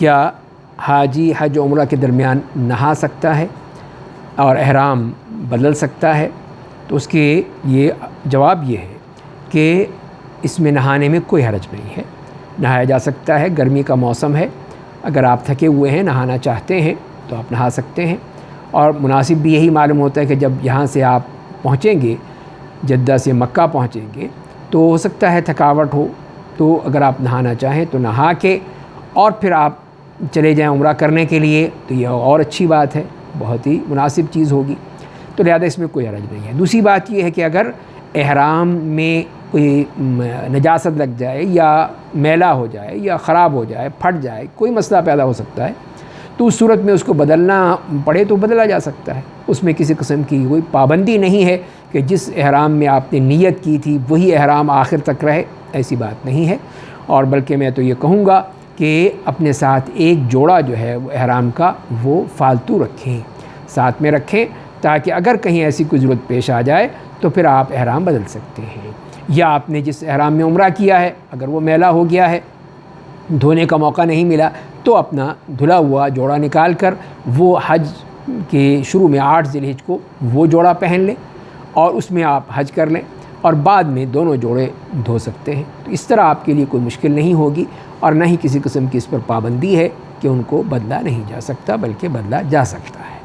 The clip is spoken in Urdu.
کیا حاجی حج و عمرہ کے درمیان نہا سکتا ہے اور احرام بدل سکتا ہے؟ تو اس کے یہ جواب یہ ہے کہ اس میں نہانے میں کوئی حرج نہیں ہے، نہایا جا سکتا ہے۔ گرمی کا موسم ہے، اگر آپ تھکے ہوئے ہیں، نہانا چاہتے ہیں تو آپ نہا سکتے ہیں، اور مناسب بھی یہی معلوم ہوتا ہے کہ جب یہاں سے آپ پہنچیں گے، جدہ سے مکہ پہنچیں گے، تو ہو سکتا ہے تھکاوٹ ہو، تو اگر آپ نہانا چاہیں تو نہا کے اور پھر آپ چلے جائیں عمرہ کرنے کے لیے، تو یہ اور اچھی بات ہے، بہت ہی مناسب چیز ہوگی، تو لہذا اس میں کوئی حرج نہیں ہے۔ دوسری بات یہ ہے کہ اگر احرام میں کوئی نجاست لگ جائے یا میلا ہو جائے یا خراب ہو جائے، پھٹ جائے، کوئی مسئلہ پیدا ہو سکتا ہے، تو اس صورت میں اس کو بدلنا پڑے تو بدلا جا سکتا ہے، اس میں کسی قسم کی کوئی پابندی نہیں ہے کہ جس احرام میں آپ نے نیت کی تھی وہی احرام آخر تک رہے، ایسی بات نہیں ہے۔ اور بلکہ میں تو یہ کہوں گا کہ اپنے ساتھ ایک جوڑا جو ہے وہ احرام کا وہ فالتو رکھیں، ساتھ میں رکھیں، تاکہ اگر کہیں ایسی کوئی ضرورت پیش آ جائے تو پھر آپ احرام بدل سکتے ہیں۔ یا آپ نے جس احرام میں عمرہ کیا ہے اگر وہ میلا ہو گیا ہے، دھونے کا موقع نہیں ملا، تو اپنا دھلا ہوا جوڑا نکال کر وہ حج کے شروع میں 8 ذی الحجہ کو وہ جوڑا پہن لیں اور اس میں آپ حج کر لیں، اور بعد میں دونوں جوڑے دھو سکتے ہیں۔ تو اس طرح آپ کے لیے کوئی مشکل نہیں ہوگی، اور نہ ہی کسی قسم کی اس پر پابندی ہے کہ ان کو بدلا نہیں جا سکتا، بلکہ بدلا جا سکتا ہے۔